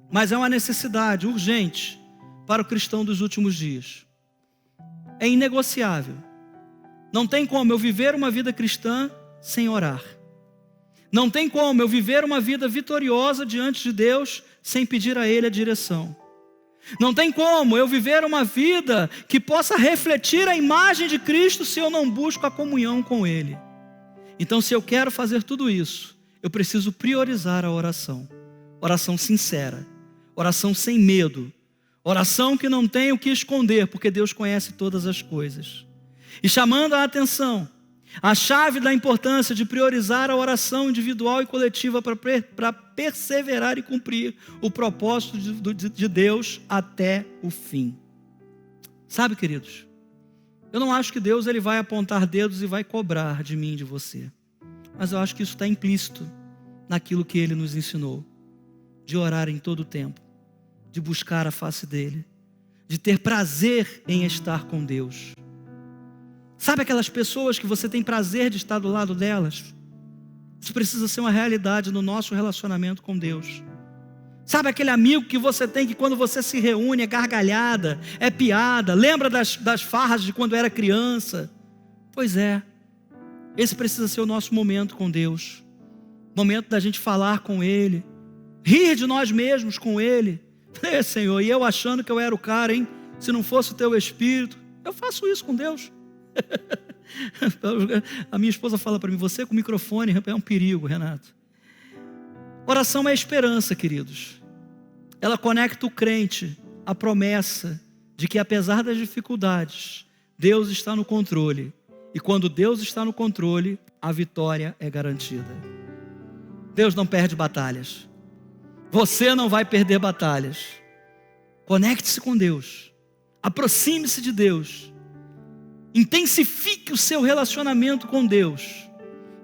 mas é uma necessidade urgente para o cristão dos últimos dias. É inegociável. Não tem como eu viver uma vida cristã sem orar. Não tem como eu viver uma vida vitoriosa diante de Deus sem pedir a Ele a direção. Não tem como eu viver uma vida que possa refletir a imagem de Cristo se eu não busco a comunhão com Ele. Então, se eu quero fazer tudo isso, eu preciso priorizar a oração. Oração sincera, oração sem medo, oração que não tem o que esconder, porque Deus conhece todas as coisas. E chamando a atenção, a chave da importância de priorizar a oração individual e coletiva para perseverar e cumprir o propósito de Deus até o fim. Sabe, queridos, eu não acho que Deus ele vai apontar dedos e vai cobrar de mim e de você. Mas eu acho que isso está implícito naquilo que Ele nos ensinou. De orar em todo o tempo, de buscar a face dEle, de ter prazer em estar com Deus. Sabe aquelas pessoas que você tem prazer de estar do lado delas? Isso precisa ser uma realidade no nosso relacionamento com Deus. Sabe aquele amigo que você tem que quando você se reúne é gargalhada, é piada, lembra das farras de quando era criança? Pois é, esse precisa ser o nosso momento com Deus. Momento da gente falar com Ele, rir de nós mesmos com Ele. Senhor, e eu achando que eu era o cara, hein? Se não fosse o Teu Espírito. Eu faço isso com Deus. A minha esposa fala para mim, você com o microfone é um perigo, Renato. Oração é esperança, queridos. Ela conecta o crente à promessa de que apesar das dificuldades, Deus está no controle. E quando Deus está no controle, a vitória é garantida. Deus não perde batalhas. Você não vai perder batalhas. Conecte-se com Deus. Aproxime-se de Deus. Intensifique o seu relacionamento com Deus.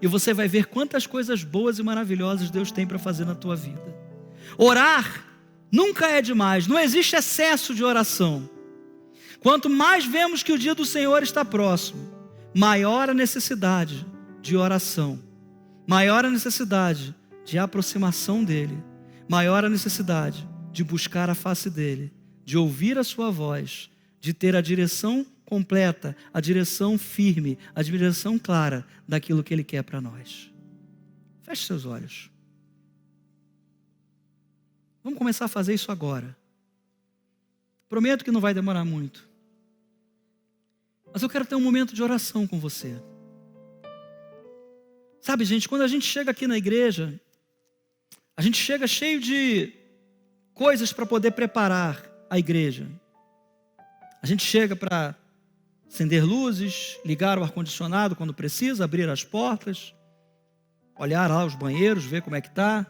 E você vai ver quantas coisas boas e maravilhosas Deus tem para fazer na tua vida. Orar nunca é demais. Não existe excesso de oração. Quanto mais vemos que o dia do Senhor está próximo, maior a necessidade de oração. Maior a necessidade de aproximação dEle. Maior a necessidade de buscar a face dEle. De ouvir a sua voz. De ter a direção completa, a direção firme, a direção clara daquilo que Ele quer para nós. Feche seus olhos. Vamos começar a fazer isso agora. Prometo que não vai demorar muito. Mas eu quero ter um momento de oração com você. Sabe, gente, quando a gente chega aqui na igreja, a gente chega cheio de coisas para poder preparar a igreja. A gente chega para acender luzes, ligar o ar-condicionado quando precisa, abrir as portas, olhar lá os banheiros, ver como é que está,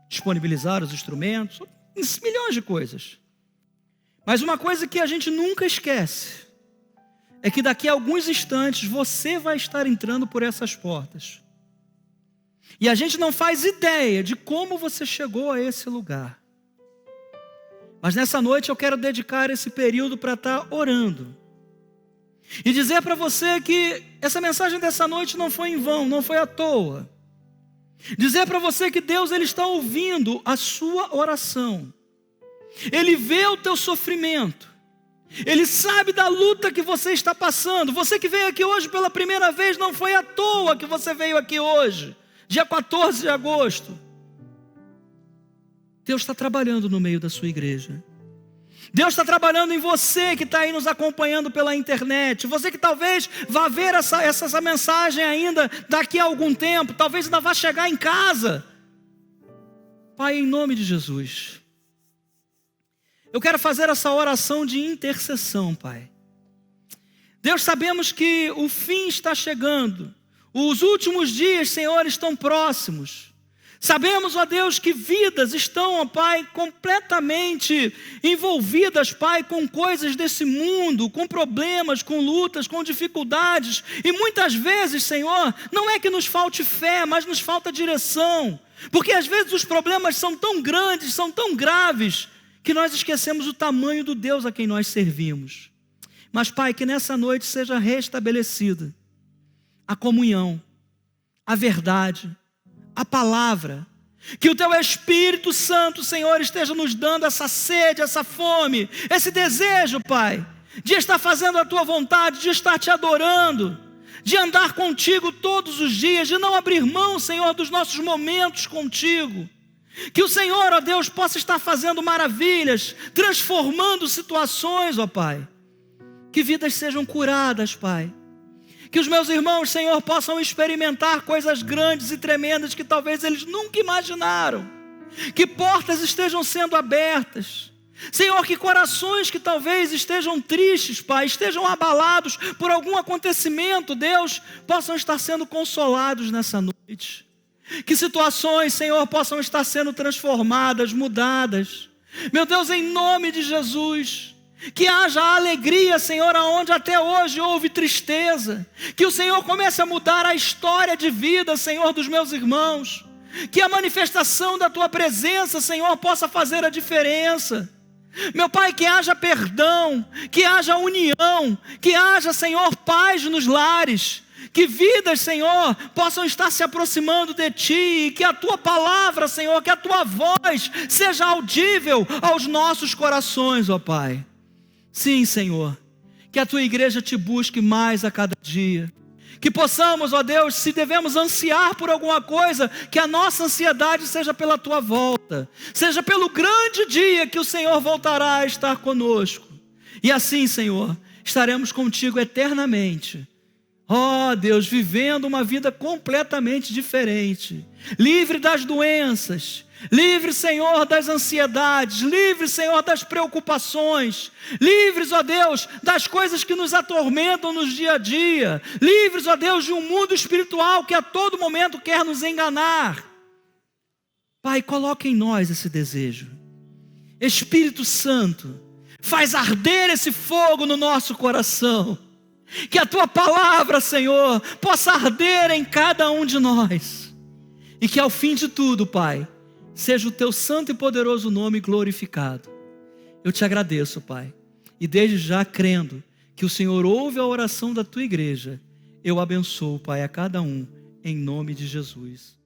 disponibilizar os instrumentos, milhões de coisas. Mas uma coisa que a gente nunca esquece é que daqui a alguns instantes você vai estar entrando por essas portas. E a gente não faz ideia de como você chegou a esse lugar. Mas nessa noite eu quero dedicar esse período para estar orando. E dizer para você que essa mensagem dessa noite não foi em vão, não foi à toa. Dizer para você que Deus ele está ouvindo a sua oração. Ele vê o teu sofrimento. Ele sabe da luta que você está passando. Você que veio aqui hoje pela primeira vez, não foi à toa que você veio aqui hoje. Dia 14 de agosto. Deus está trabalhando no meio da sua igreja. Deus está trabalhando em você que está aí nos acompanhando pela internet. Você que talvez vá ver essa mensagem ainda daqui a algum tempo. Talvez ainda vá chegar em casa. Pai, em nome de Jesus, eu quero fazer essa oração de intercessão, Pai. Deus, sabemos que o fim está chegando. Os últimos dias, Senhor, estão próximos. Sabemos, ó Deus, que vidas estão, ó Pai, completamente envolvidas, Pai, com coisas desse mundo, com problemas, com lutas, com dificuldades. E muitas vezes, Senhor, não é que nos falte fé, mas nos falta direção. Porque às vezes os problemas são tão grandes, são tão graves, que nós esquecemos o tamanho do Deus a quem nós servimos. Mas, Pai, que nessa noite seja restabelecida a comunhão, a verdade, a palavra, que o Teu Espírito Santo, Senhor, esteja nos dando essa sede, essa fome, esse desejo, Pai, de estar fazendo a Tua vontade, de estar Te adorando, de andar contigo todos os dias, de não abrir mão, Senhor, dos nossos momentos contigo. Que o Senhor, ó Deus, possa estar fazendo maravilhas, transformando situações, ó Pai. Que vidas sejam curadas, Pai. Que os meus irmãos, Senhor, possam experimentar coisas grandes e tremendas que talvez eles nunca imaginaram. Que portas estejam sendo abertas. Senhor, que corações que talvez estejam tristes, Pai, estejam abalados por algum acontecimento, Deus, possam estar sendo consolados nessa noite. Que situações, Senhor, possam estar sendo transformadas, mudadas. Meu Deus, em nome de Jesus. Que haja alegria, Senhor, aonde até hoje houve tristeza. Que o Senhor comece a mudar a história de vida, Senhor, dos meus irmãos. Que a manifestação da Tua presença, Senhor, possa fazer a diferença. Meu Pai, que haja perdão, que haja união, que haja, Senhor, paz nos lares. Que vidas, Senhor, possam estar se aproximando de Ti. E que a Tua palavra, Senhor, que a Tua voz seja audível aos nossos corações, ó Pai. Sim, Senhor, que a Tua igreja Te busque mais a cada dia. Que possamos, ó Deus, se devemos ansiar por alguma coisa, que a nossa ansiedade seja pela Tua volta. Seja pelo grande dia que o Senhor voltará a estar conosco. E assim, Senhor, estaremos contigo eternamente. Ó Deus, vivendo uma vida completamente diferente. Livre das doenças. Livre, Senhor, das ansiedades. Livre, Senhor, das preocupações. Livres, ó Deus, das coisas que nos atormentam nos dia a dia. Livres, ó Deus, de um mundo espiritual que a todo momento quer nos enganar. Pai, coloque em nós esse desejo. Espírito Santo, faz arder esse fogo no nosso coração. Que a Tua palavra, Senhor, possa arder em cada um de nós. E que ao fim de tudo, Pai, seja o Teu santo e poderoso nome glorificado. Eu Te agradeço, Pai. E desde já, crendo que o Senhor ouve a oração da Tua igreja, eu abençoo, Pai, a cada um, em nome de Jesus.